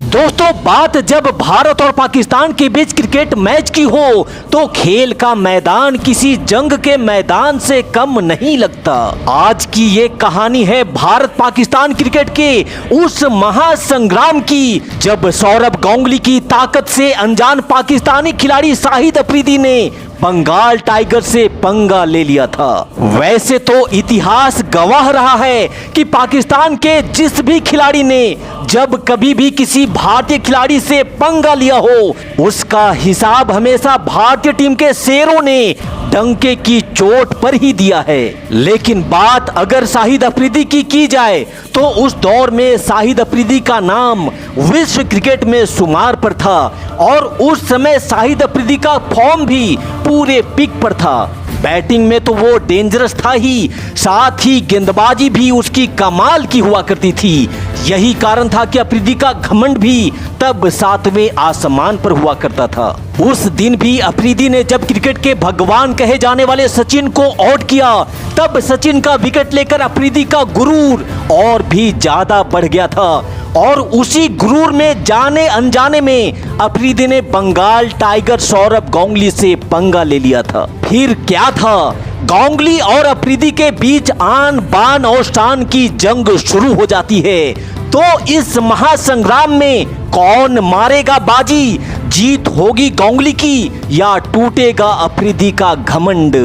दोस्तों, बात जब भारत और पाकिस्तान के बीच क्रिकेट मैच की हो तो खेल का मैदान किसी जंग के मैदान से कम नहीं लगता। आज की ये कहानी है भारत पाकिस्तान क्रिकेट के उस महासंग्राम की जब सौरभ गांगुली की ताकत से अनजान पाकिस्तानी खिलाड़ी शाहिद अफरीदी ने बंगाल टाइगर से पंगा ले लिया था। वैसे तो इतिहास गवाह रहा है कि पाकिस्तान के जिस भी खिलाड़ी ने जब कभी भी किसी भारतीय खिलाड़ी से पंगा लिया हो उसका हिसाब हमेशा भारतीय टीम के शेरों ने डंके की चोट पर ही दिया है। लेकिन बात अगर शाहिद अफरीदी की जाए तो उस दौर में शाहिद अफरीदी का नाम विश्व क्रिकेट में शुमार पर था और उस समय शाहिद अफरीदी का फॉर्म भी पूरे पीक पर था। बैटिंग में तो वो डेंजरस था ही, साथ ही गेंदबाजी भी उसकी कमाल की हुआ करती थी। यही कारण था कि अफरीदी का घमंड भी तब 7वें आसमान पर हुआ करता था। उस दिन भी अफरीदी ने जब क्रिकेट के भगवान कहे जाने वाले सचिन को आउट किया तब सचिन का विकेट लेकर अफरीदी का गुरूर और भी ज्यादा बढ़ गया था और उसी गुरूर में जाने अनजाने में अफरीदी ने बंगाल टाइगर सौरभ गांगुली से पंगा ले लिया था। फिर क्या था, गांगुली और अफरीदी के बीच आन बान और शान की जंग शुरू हो जाती है। तो इस महासंग्राम में कौन मारेगा बाजी, जीत होगी गांगुली की या टूटेगा अफरीदी का घमंड।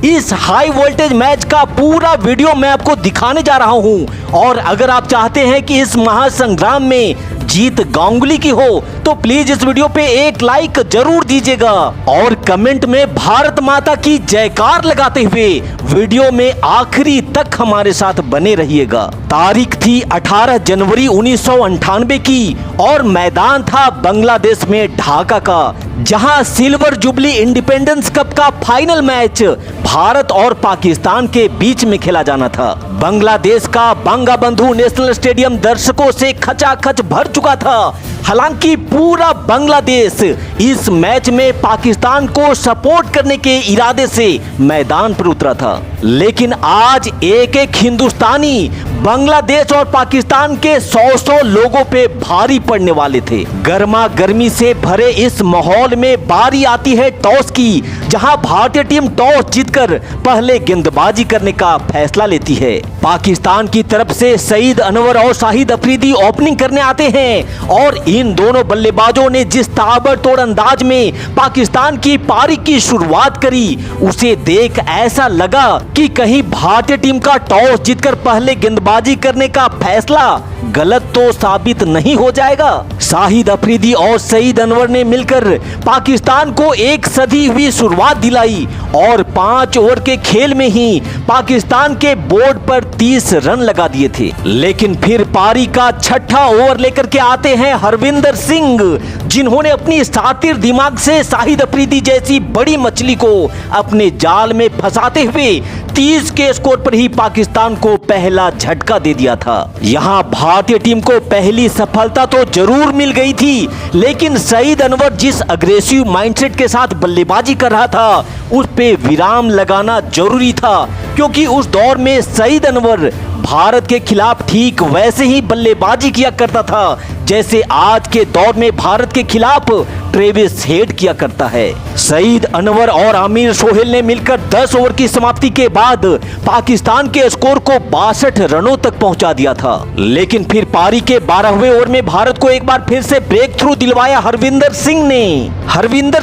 इस हाई वोल्टेज मैच का पूरा वीडियो मैं आपको दिखाने जा रहा हूं और अगर आप चाहते हैं कि इस महासंग्राम में जीत गांगुली की हो तो प्लीज इस वीडियो पे एक लाइक जरूर दीजिएगा और कमेंट में भारत माता की जयकार लगाते हुए वीडियो में आखिरी तक हमारे साथ बने रहिएगा। तारीख थी 18 जनवरी 1998 की और मैदान था बांग्लादेश में ढाका का, जहां सिल्वर जुबली इंडिपेंडेंस कप का फाइनल मैच भारत और पाकिस्तान के बीच में खेला जाना था। बांग्लादेश का बंगबंधु नेशनल स्टेडियम दर्शकों से खचाखच भर चुका था। हालांकि पूरा बांग्लादेश इस मैच में पाकिस्तान को सपोर्ट करने के इरादे से मैदान पर उतरा था, लेकिन आज एक एक हिंदुस्तानी बांग्लादेश और पाकिस्तान के 100 लोगों पे भारी पड़ने वाले थे। गर्मा गर्मी से भरे इस माहौल में बारी आती है टॉस की, जहां भारतीय टीम टॉस जीतकर पहले गेंदबाजी करने का फैसला लेती है। पाकिस्तान की तरफ से सईद अनवर और शाहिद अफरीदी ओपनिंग करने आते हैं और इन दोनों बल्लेबाजों ने जिस ताबड़तोड़ अंदाज में पाकिस्तान की पारी की शुरुआत करी उसे देख ऐसा लगा कि कहीं भारतीय टीम का टॉस जीतकर पहले गेंदबाजी करने का फैसला गलत तो साबित नहीं हो जाएगा। शाहिद अफरीदी और सईद अनवर ने मिलकर पाकिस्तान को एक सधी हुई शुरुआत दिलाई और 5 ओवर के खेल में ही पाकिस्तान के बोर्ड पर 30 रन लगा दिए थे। लेकिन फिर पारी का 6ठा ओवर लेकर के आते हैं हरविंदर सिंह, जिन्होंने अपनी सातिर दिमाग से शाहिद अफरीदी जैसी बड़ी मछली को अपने जाल में फंसाते हुए 30 के स्कोर पर ही पाकिस्तान को पहला झटका दे दिया था। यहाँ भारतीय टीम को पहली सफलता तो जरूर मिल गई थी, लेकिन सईद अनवर जिस अग्रेसिव माइंडसेट के साथ बल्लेबाजी कर रहा था उस पे विराम लगाना जरूरी था, क्योंकि उस दौर में सईद अनवर भारत के खिलाफ ठीक वैसे ही बल्लेबाजी किया करता था जैसे आज के दौर में भारत के खिलाफ ट्रेविस हेड किया करता है। सईद अनवर और आमिर सोहेल ने मिलकर 10 ओवर की समाप्ति के बाद पाकिस्तान के स्कोर को 62 रनों तक पहुंचा दिया था। लेकिन फिर पारी के 12वें ओवर में भारत को एक बार फिर से ब्रेक थ्रू दिलवाया हरविंदर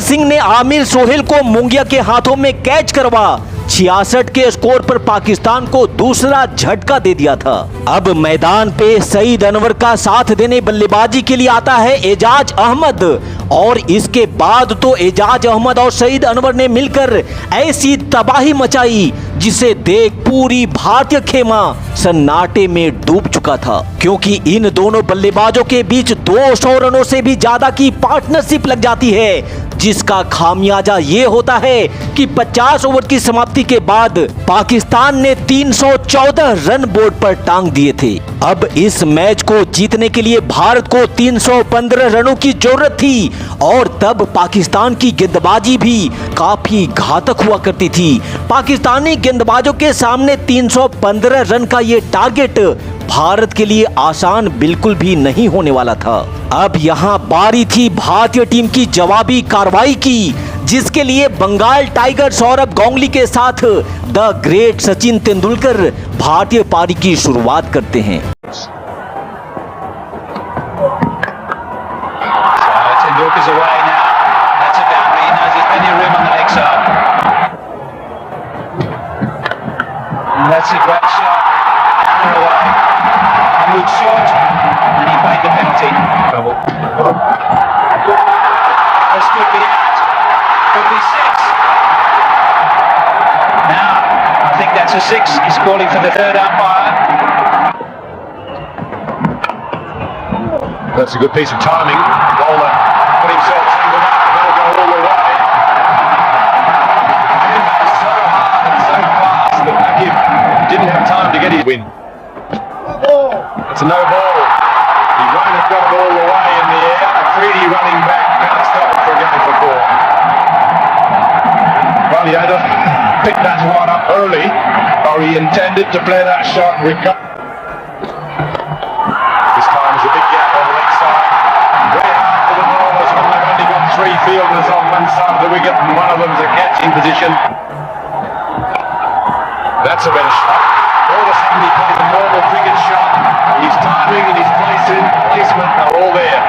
सिंह ने आमिर सोहेल को मुंगिया के हाथों में कैच करवा 66 के स्कोर पर पाकिस्तान को दूसरा झटका दे दिया था। अब मैदान पे सईद अनवर का साथ देने बल्लेबाजी के लिए आता है एजाज अहमद और इसके बाद तो एजाज अहमद और सईद अनवर ने मिलकर ऐसी तबाही मचाई जिसे देख पूरी भारतीय खेमा सन्नाटे में डूब चुका था, क्योंकि इन दोनों बल्लेबाजों के बीच 200 रनों से भी ज्यादा की पार्टनरशिप लग जाती है, जिसका खामियाजा ये होता है कि 50 ओवर की समाप्ति के बाद पाकिस्तान ने 314 रन बोर्ड पर टांग दिए थे। अब इस मैच को जीतने के लिए भारत को 315 रनों की जरूरत थी और तब पाकिस्तान की गेंदबाजी भी काफी घातक हुआ करती थी। पाकिस्तानी गेंदबाजों के सामने 315 रन का ये टारगेट भारत के लिए आसान बिल्कुल भी नहीं होने वाला था। अब यहाँ बारी थी भारतीय टीम की जवाबी कार्रवाई की, जिसके लिए बंगाल टाइगर सौरभ गांगुली के साथ द ग्रेट सचिन तेंदुलकर भारतीय पारी की शुरुआत करते हैं। Teண்டுlalkar's away now. That's a boundary. He knows there's plenty of room on the leg side. And that's a great shot. Far away. He looked short and he paid the penalty. Trouble. This could be out. Could be 6. Now, I think that's a 6. He's calling for the third umpire. That's a good piece of timing. Bowler put himself singled out. That'll go all the way. It was so hard and so fast that Akif didn't have time to get his win. It's a no ball. He won't have got it all the way in the air. Afridi running back. Can't stop it for a game for 4. Well, he either picked that one up early or he intended to play that shot and recover. This time is a big gap on the leg side. Very hard for the bowlers when they've only got 3 fielders on one side of the wicket and one of them's a catching position. That's a better shot. All of a sudden he plays a normal cricket shot. His timing and his placement are all there.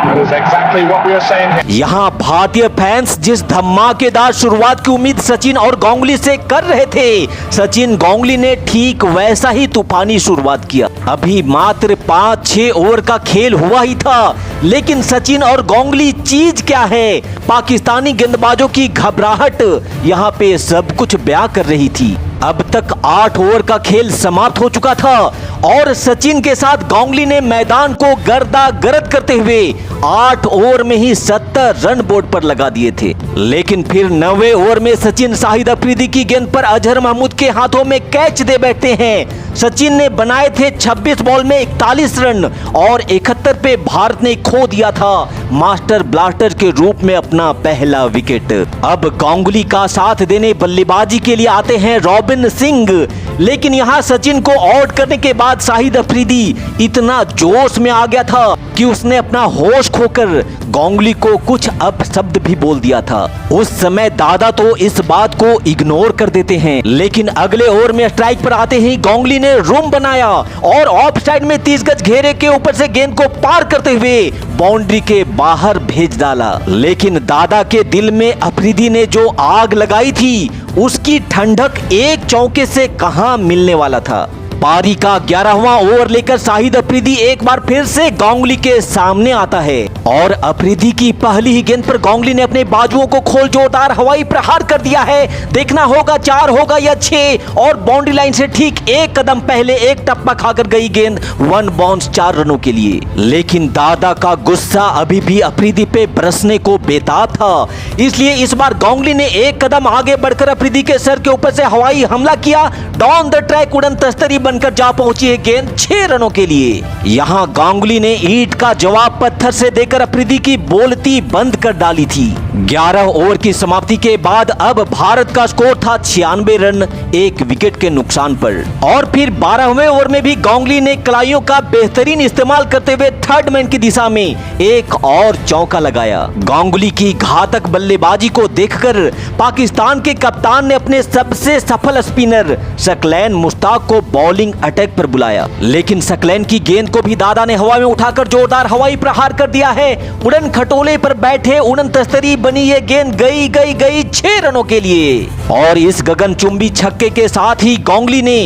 That is exactly what we are saying here. यहाँ भारतीय fans जिस धमाकेदार शुरुआत की उम्मीद सचिन और गांगुली से कर रहे थे, सचिन गांगुली ने ठीक वैसा ही तूफानी शुरुआत किया। अभी मात्र 5-6 ओवर का खेल हुआ ही था, लेकिन सचिन और गांगुली चीज क्या है, पाकिस्तानी गेंदबाजों की घबराहट यहाँ पे सब कुछ बयां कर रही थी। अब तक 8 ओवर का खेल समाप्त हो चुका था और सचिन के साथ गांगुली ने मैदान को गर्दा गर्द करते हुए 8 ओवर में ही 70 रन बोर्ड पर लगा दिए थे। लेकिन फिर 9वें ओवर में सचिन शाहिद अफरीदी की गेंद पर अजहर महमूद के हाथों में कैच दे बैठते हैं। सचिन ने बनाए थे 26 बॉल में 41 रन और 71 पे भारत ने खो दिया था मास्टर ब्लास्टर के रूप में अपना पहला विकेट। अब गांगुली का साथ देने बल्लेबाजी के लिए आते हैं रॉबिन सिंह, लेकिन यहाँ सचिन को आउट करने के बाद शाहिद अफरीदी इतना जोश में आ गया था कि उसने अपना होश खोकर गांगुली को कुछ अपशब्द भी बोल दिया था। उस समय दादा तो इस बात को इग्नोर कर देते हैं, लेकिन अगले ओवर में स्ट्राइक पर आते ही गांगुली ने रूम बनाया और ऑफ साइड में 30 गज घेरे के ऊपर से गेंद को पार करते हुए बाउंड्री के बाहर भेज डाला। लेकिन दादा के दिल में अफरीदी ने जो आग लगाई थी, उसकी ठंडक एक चौके से कहां मिलने वाला था। पारी का 11वां ओवर लेकर शाहिद अफरीदी एक बार फिर से गांगुली के सामने आता है और अफरीदी की पहली ही गेंद पर गांगुली ने अपने बाजुओं को खोल जोरदार हवाई प्रहार कर दिया है। देखना होगा 4 होगा या 6, और बाउंड्री लाइन से ठीक 1 कदम पहले एक टप्पा खाकर गई गेंद 1 बाउंस 4 रनों के लिए। लेकिन दादा का गुस्सा अभी भी अफरीदी पे बरसने को बेताब था, इसलिए इस बार गांगुली ने 1 कदम आगे बढ़कर अफरीदी के सर के ऊपर से हवाई हमला किया। डाउन द ट्रैक उड़न तस्तरी बनकर जा पहुंची है गेंद 6 रनों के लिए। यहां गांगुली ने ईंट का जवाब पत्थर से देकर अफरीदी की बोलती बंद कर डाली थी। 11 ओवर की समाप्ति के बाद अब भारत का स्कोर था 96 रन 1 विकेट के नुकसान पर। और फिर 12वें ओवर में भी गांगुली ने कलाइयों का बेहतरीन इस्तेमाल करते हुए थर्ड मैन की दिशा में एक और चौका लगाया। गांगुली की घातक बल्लेबाजी को देखकर पाकिस्तान के कप्तान ने अपने सबसे सफल स्पिनर शकलैन मुश्ताक को बॉलिंग अटैक पर बुलाया, लेकिन शकलैन की गेंद को भी दादा ने हवा में उठाकर जोरदार हवाई प्रहार कर दिया है। उड़न खटोले पर बैठे उड़न तस्तरी बनी ये गेंद गई 6 रनों के लिए। और इस गगनचुंबी छक्के के साथ ही गांगुली ने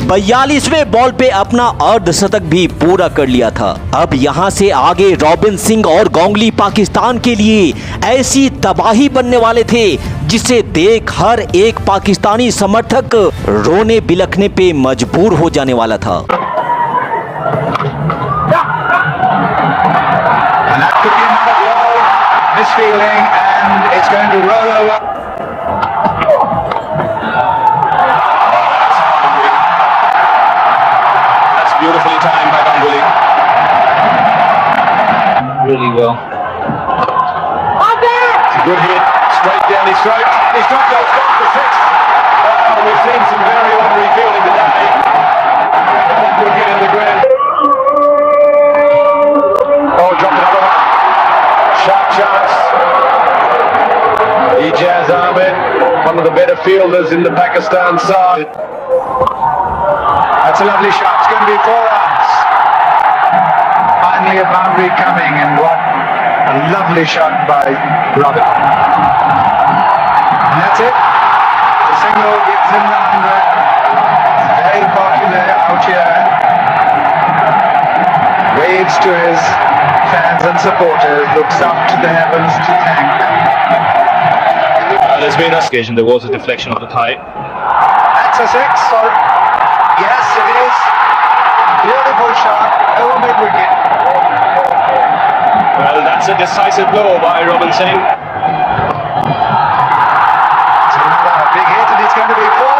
42वें बॉल पे अपना अर्धशतक भी पूरा कर लिया था। अब यहां से आगे रॉबिन सिंह और गांगुली पाकिस्तान के लिए ऐसी तबाही बनने वाले थे जिसे देख हर एक पाकिस्तानी समर्थक रोने बिलखने पे मजबूर हो जाने वाला था। Beautifully timed by Ganguly. Really well. It's a good hit, straight down his throat. He's dropped those gone for 6. We've seen some very ordinary fielding today. Wicket in the ground. Oh, dropped another one. Sharp chance. Ijaz Ahmed, one of the better fielders in the Pakistan side. That's a lovely shot. It's going to be 4 runs. Finally a boundary coming, and what a lovely shot by Robin. And that's it. The single gives him the 100. Very popular out here. Waves to his fans and supporters, looks up to the heavens to thank. There's been a occasion there was a deflection of the thigh. That's a 6. Or yes, it is. Beautiful shot. Over mid wicket. Well, that's a decisive blow by Robin Singh. It's another big hit, and it's going to be 4.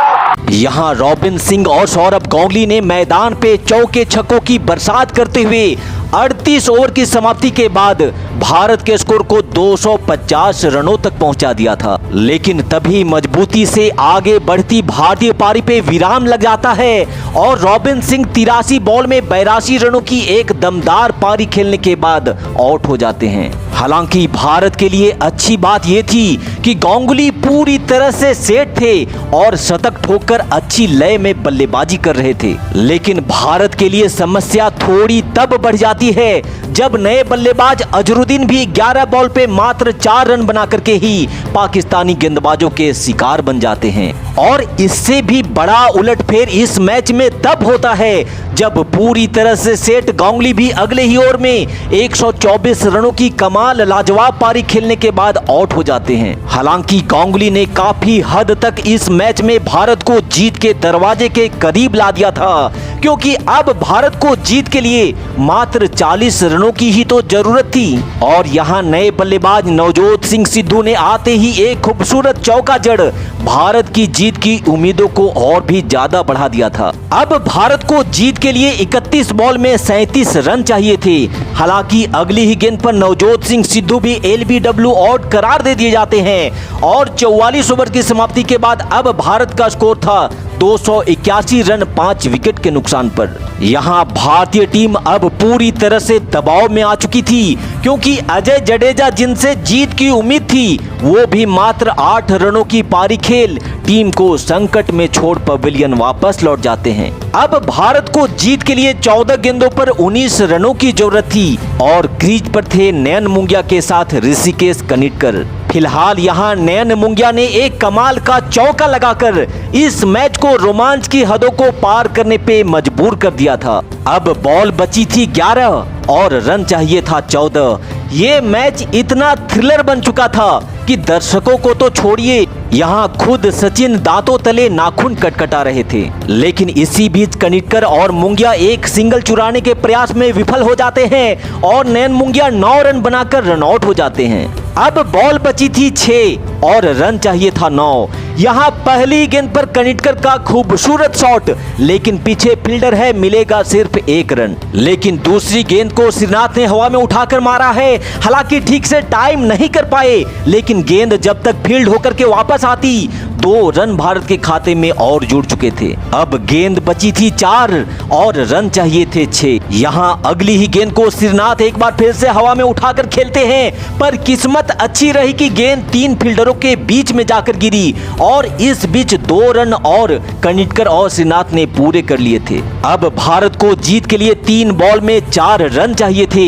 यहाँ robin Singh और सौरभ गांगुली ने मैदान पे चौके छक्कों की बरसात करते हुए 38 ओवर की समाप्ति के बाद भारत के स्कोर को 250 रनों तक पहुंचा दिया था। लेकिन तभी मजबूती से आगे बढ़ती भारतीय पारी पे विराम लग जाता है और रॉबिन सिंह 83 बॉल में 82 रनों की एक दमदार पारी खेलने के बाद आउट हो जाते हैं। हालांकि भारत के लिए अच्छी बात यह थी कि गांगुली पूरी तरह से सेट थे और शतक ठोककर अच्छी लय में बल्लेबाजी कर रहे थे। लेकिन भारत के लिए समस्या थोड़ी तब बढ़ जाती है जब नए बल्लेबाज अजरुद्दीन भी 11 बॉल पे मात्र 4 रन बना करके ही पाकिस्तानी गेंदबाजों के शिकार बन जाते हैं। और इससे भी बड़ा उलटफेर इस मैच में तब होता है जब पूरी तरह से सेट गांगुली भी अगले ही ओवर में 124 रनों की कमाल लाजवाब पारी खेलने के बाद आउट हो जाते हैं। हालांकि गांगुली ने काफी हद तक इस मैच में भारत को जीत के दरवाजे के करीब ला दिया था, क्योंकि अब भारत को जीत के लिए मात्र 40 रनों की ही तो जरूरत थी। और यहाँ नए बल्लेबाज नवजोत सिंह सिद्धू ने आते ही एक खूबसूरत चौका जड़ भारत की जीत की उम्मीदों को और भी ज्यादा बढ़ा दिया था। अब भारत को जीत के लिए 31 बॉल में 37 रन चाहिए थे। हालांकि अगली ही गेंद पर नवजोत सिंह सिद्धू भी LBW आउट करार दे दिए जाते हैं और 44 ओवर की समाप्ति के बाद अब भारत का स्कोर था 281 रन 5 विकेट के नुकसान पर। यहाँ भारतीय टीम अब पूरी तरह से दबाव में आ चुकी थी, क्योंकि अजय जडेजा जिनसे जीत की उम्मीद थी वो भी मात्र 8 रनों की पारी खेल टीम को संकट में छोड़ पवेलियन वापस लौट जाते हैं। अब भारत को जीत के लिए 14 गेंदों पर 19 रनों की जरूरत थी और क्रीज पर थे नयन मुंगिया के साथ ऋषिकेश कनिटकर। फिलहाल यहाँ नयन मुंगिया ने एक कमाल का चौका लगाकर इस मैच को रोमांच की हदों को पार करने पे मजबूर कर दिया था। अब बॉल बची थी 11 और रन चाहिए था 14। ये मैच इतना थ्रिलर बन चुका था कि दर्शकों को तो छोड़िए, यहाँ खुद सचिन दांतों तले नाखून कटकटा रहे थे। लेकिन इसी बीच कनिटकर और मुंगिया एक सिंगल चुराने के प्रयास में विफल हो जाते हैं और नयन मुंगिया 9 रन बनाकर रन आउट हो जाते हैं। अब बॉल बची थी 6 और रन चाहिए था 9। यहाँ पहली गेंद पर कनिटकर का खूबसूरत शॉट, लेकिन पीछे फील्डर है, मिलेगा सिर्फ 1 रन। लेकिन दूसरी गेंद को श्रीनाथ ने हवा में उठाकर मारा है। हालांकि ठीक से टाइम नहीं कर पाए, लेकिन गेंद जब तक फील्ड होकर के वापस आती 2 रन भारत के खाते में और जुड़ चुके थे। अब गेंद बची थी 4 और रन चाहिए थे 6। यहाँ अगली ही गेंद को श्रीनाथ एक बार फिर से हवा में उठाकर खेलते हैं, पर किस्मत अच्छी रही कि गेंद 3 फील्डरों के बीच में जाकर गिरी और इस बीच 2 रन और कनिटकर और श्रीनाथ ने पूरे कर लिए थे। अब भारत को जीत के लिए 3 बॉल में 4 रन चाहिए थे।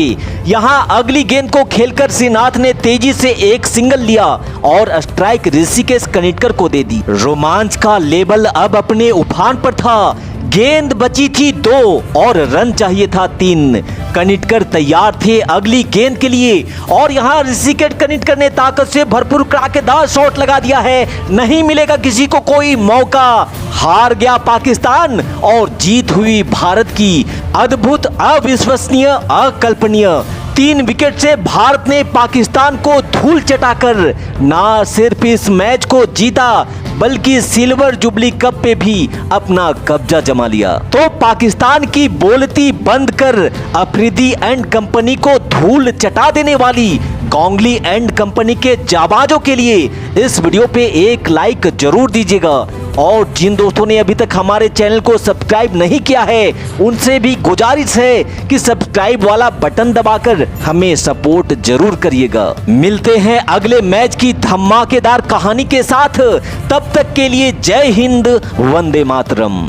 यहाँ अगली गेंद को खेलकर श्रीनाथ ने तेजी से एक सिंगल लिया और स्ट्राइक ऋषिकेश कनिटकर को दे दी। रोमांच का लेवल अब अपने उफान पर था। गेंद बची थी 2 और रन चाहिए था 3। कनिटकर तैयार थे अगली गेंद के लिए और यहाँ ऋषिकेश कनिटकर ने ताकत से भरपूर कड़ाकेदार शॉट लगा दिया है। नहीं मिलेगा किसी को कोई मौका। हार गया पाकिस्तान और जीत हुई भारत की। अद्भुत, अविश्वसनीय, अकल्पनीय 3 विकेट से भारत ने पाकिस्तान को धूल चटाकर ना सिर्फ इस मैच को जीता, बल्कि सिल्वर जुबली कप पे भी अपना कब्जा जमा लिया। तो पाकिस्तान की बोलती बंद कर अफरीदी एंड कंपनी को धूल चटा देने वाली गांगुली एंड कंपनी के जाबाजों के लिए इस वीडियो पे एक लाइक जरूर दीजिएगा और जिन दोस्तों ने अभी तक हमारे चैनल को सब्सक्राइब नहीं किया है उनसे भी गुजारिश है कि सब्सक्राइब वाला बटन दबाकर हमें सपोर्ट जरूर करिएगा। मिलते हैं अगले मैच की धमाकेदार कहानी के साथ, तब तक के लिए जय हिंद, वंदे मातरम।